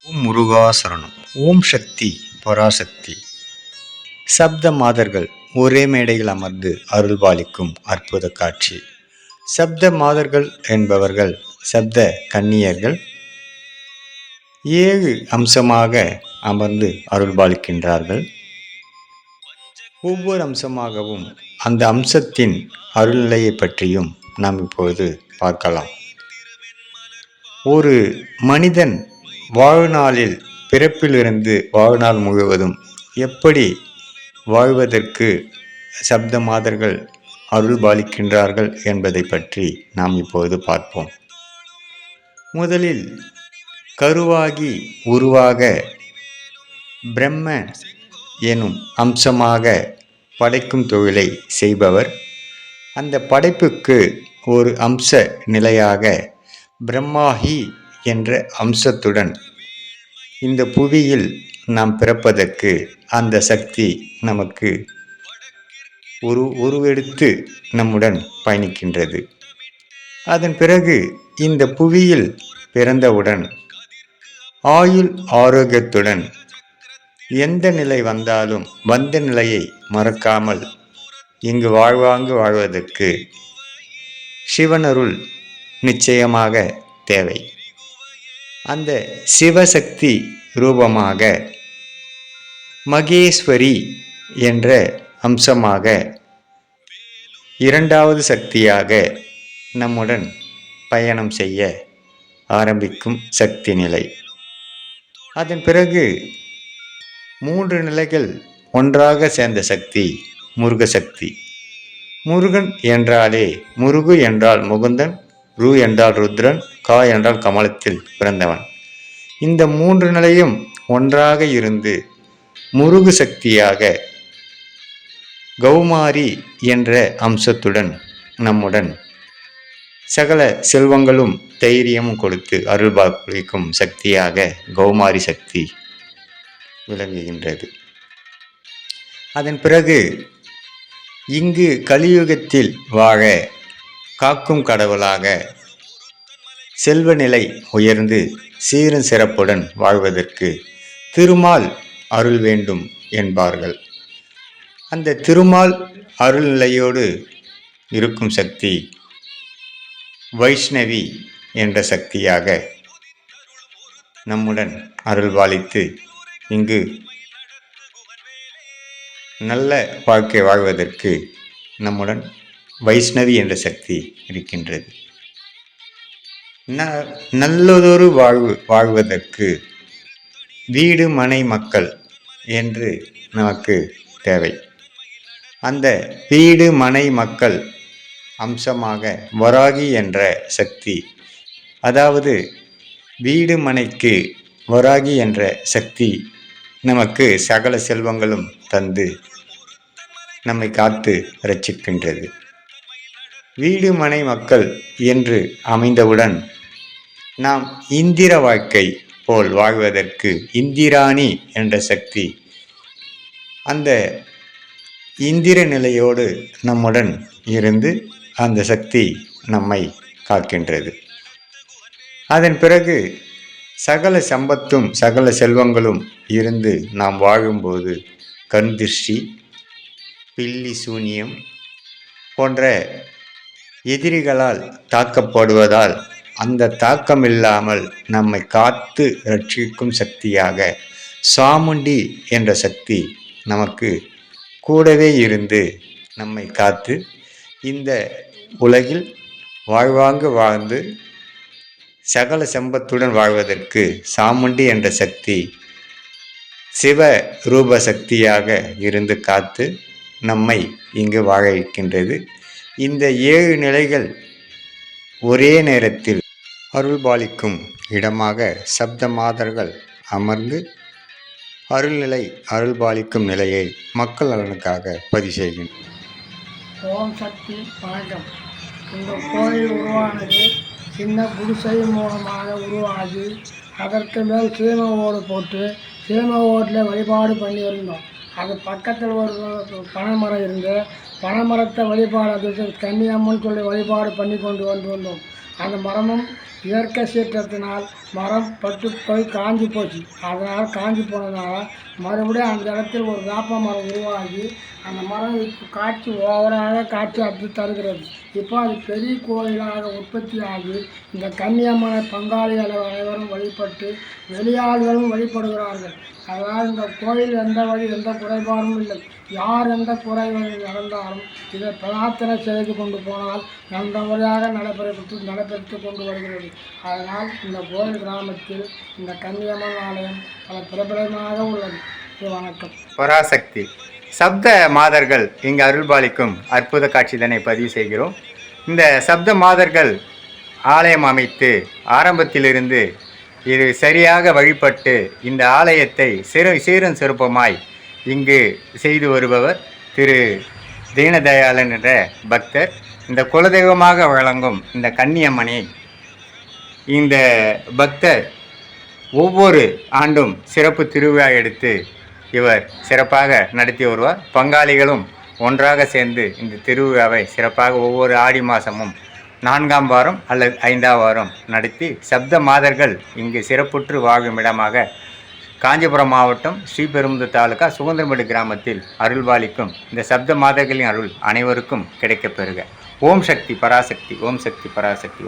ஓம் முருகா சரணம். ஓம் சக்தி பராசக்தி. சப்த மாதர்கள் ஒரே மேடையில் அமர்ந்து அருள்பாலிக்கும் அற்புத காட்சி. சப்த மாதர்கள் என்பவர்கள் சப்த கன்னியர்கள் 7 அம்சமாக அமர்ந்து அருள்பாலிக்கின்றார்கள். ஒவ்வொரு அம்சமாகவும் அந்த அம்சத்தின் அருள்நிலையை பற்றியும் நாம் இப்பொழுது பார்க்கலாம். ஒரு மனிதன் வாழ்நாளில் பிறப்பிலிருந்து வாழ்நாள் முழுவதும் எப்படி வாழ்வதற்கு சப்த மாதர்கள் அருள் பாலிக்கின்றார்கள் என்பதை பற்றி நாம் இப்பொழுது பார்ப்போம். முதலில் கருவாகி உருவாக பிரம்ம எனும் அம்சமாக படைக்கும் தொழிலை செய்பவர். அந்த படைப்புக்கு ஒரு அம்ச நிலையாக பிரம்மாகி என்ற அம்சத்துடன் இந்த புவியில் நாம் பிறப்பதற்கு அந்த சக்தி நமக்கு உருவெடுத்து நம்முடன் பயணிக்கின்றது. அதன் பிறகு இந்த புவியில் பிறந்தவுடன் ஆயுள் ஆரோக்கியத்துடன் எந்த நிலை வந்தாலும் வந்த நிலையை மறக்காமல் இங்கு வாழ்வாங்கு வாழ்வதற்கு சிவனருள் நிச்சயமாக தேவை. அந்த சிவசக்தி ரூபமாக மகேஸ்வரி என்ற அம்சமாக இரண்டாவது சக்தியாக நம்முடன் பயணம் செய்ய ஆரம்பிக்கும் சக்தி நிலை. அதன் பிறகு 3 நிலைகள் ஒன்றாக சேர்ந்த சக்தி முருகசக்தி. முருகன் என்றாலே முருகு என்றால் முகுந்தன், ரு என்றால் ருத்ரன், கா என்றால் கமலத்தில் பிறந்தவன். இந்த 3 நிலையும் ஒன்றாக இருந்து முருகு சக்தியாக கௌமாரி என்ற அம்சத்துடன் நம்முடன் சகல செல்வங்களும் தைரியமும் கொடுத்து அருள்பாலிக்கும் சக்தியாக கௌமாரி சக்தி விளங்குகின்றது. அதன் பிறகு இங்கு கலியுகத்தில் வாழ காக்கும் கடவுளாக செல்வ நிலை உயர்ந்து சீரும் சிறப்புடன் வாழ்வதற்கு திருமால் அருள் வேண்டும் என்பார்கள். அந்த திருமால் அருள்நிலையோடு இருக்கும் சக்தி வைஷ்ணவி என்ற சக்தியாக நம்முடன் அருள்பாலித்து இங்கு நல்ல வாழ்க்கை வாழ்வதற்கு நம்முடன் வைஷ்ணவி என்ற சக்தி இருக்கின்றது. நல்லதொரு வாழ்வதற்கு வீடு மனை மக்கள் என்று நமக்கு தேவை. அந்த வீடு மனை மக்கள் அம்சமாக வராகி என்ற சக்தி, அதாவது வீடு மனைக்கு வராகி என்ற சக்தி நமக்கு சகல செல்வங்களும் தந்து நம்மை காத்து ரட்சிக்கின்றது. வீடு மனை மக்கள் என்று அமைந்தவுடன் நாம் இந்திர வாழ்க்கை போல் வாழ்வதற்கு இந்திராணி என்ற சக்தி அந்த இந்திர நிலையோடு நம்முடன் இருந்து அந்த சக்தி நம்மை காக்கின்றது. அதன் பிறகு சகல சம்பத்தும் சகல செல்வங்களும் இருந்து நாம் வாழும்போது கண் திருஷ்டி, பில்லி சூனியம் போன்ற எதிரிகளால் தாக்கப்படுவதால் அந்த தாக்கம் இல்லாமல் நம்மை காத்து ரட்சிக்கும் சக்தியாக சாமுண்டி என்ற சக்தி நமக்கு கூடவே இருந்து நம்மை காத்து இந்த உலகில் வாழ்வாங்கு வாழ்ந்து சகல செம்பத்துடன் வாழ்வதற்கு சாமுண்டி என்ற சக்தி சிவ ரூப சக்தியாக இருந்து காத்து நம்மை இங்கு வாழ வைக்கின்றது. இந்த 7 நிலைகள் ஒரே நேரத்தில் அருள்பாலிக்கும் இடமாக சப்த மாதர்கள் அமர்ந்து அருள்நிலை அருள்பாலிக்கும் நிலையை மக்கள் நலனுக்காக பதிவு செய்கின்றனர். ஓம் சக்தி வணக்கம். இந்த கோயில் உருவானது சின்ன குடிசை மூலமாக உருவாகி அதற்கு மேல் சீம ஓடு போட்டு சீம ஓட்டில் வழிபாடு பண்ணி இருந்தோம். அது பக்கத்தில் ஒரு பனைமரம் இருந்து பனைமரத்தை வழிபாடு அது கன்னியம்மன் சொல்லி வழிபாடு பண்ணி கொண்டு வந்தோம். அந்த மரமும் இயற்கை சீற்றத்தினால் மரம் பட்டு போய் காஞ்சி போச்சு. அதனால் காஞ்சி போனதுனால மறுபடியும் அந்த இடத்தில் ஒரு வேப்ப மரம் உருவாகி அந்த மரம் இப்போ காட்சி ஓவராக காட்சி அப்படி தருகிறது. இப்போ அது பெரிய கோயிலாக உற்பத்தி ஆகி இந்த கன்னியம்மனை பங்காளிகள் அனைவரும் வழிபட்டு வெளியாள்களும் வழிபடுகிறார்கள். அதனால் இந்த கோயில் எந்த குறைபாடும் இல்லை. யார் எந்த குறைகள் நடந்தாலும் இதை பிரார்த்தனை செய்து கொண்டு போனால் நல்லபடியாக நடைபெற்று கொண்டு வருகிறது. அதனால் இந்த கோயில் கிராமத்தில் இந்த கன்னியம்மன் ஆலயம் பல பிரபலமாக உள்ளது. வணக்கம். பராசக்தி சப்த மாதர்கள் இங்கு அருள்பாலிக்கும் அற்புத காட்சிதனை பதிவு செய்கிறோம். இந்த சப்த மாதர்கள் ஆலயம் அமைத்து ஆரம்பத்திலிருந்து இது சரியாக வழிபட்டு இந்த ஆலயத்தை சீரும் சிறப்புமாய் இங்கு செய்து வருபவர் திரு தீனதயாளன் என்ற பக்தர். இந்த குலதெய்வமாக வழங்கும் இந்த கன்னியம்மனை இந்த பக்தர் ஒவ்வொரு ஆண்டும் சிறப்பு திருவிழா எடுத்து இவர் சிறப்பாக நடத்தி வருவார். பங்காளிகளும் ஒன்றாக சேர்ந்து இந்த திருவிழாவை சிறப்பாக ஒவ்வொரு ஆடி மாதமும் 4ஆம் வாரம் அல்லது 5ஆம் வாரம் நடத்தி சப்த மாதர்கள் இங்கு சிறப்புற்று வாழும் இடமாக காஞ்சிபுரம் மாவட்டம் ஸ்ரீபெரும்புதூர் தாலுகா சுகந்திரமேடு கிராமத்தில் அருள்பாலிக்கும் இந்த சப்த மாதர்களின் அருள் அனைவருக்கும் கிடைக்கப் பெறுக. ஓம் சக்தி பராசக்தி, ஓம் சக்தி பராசக்தி.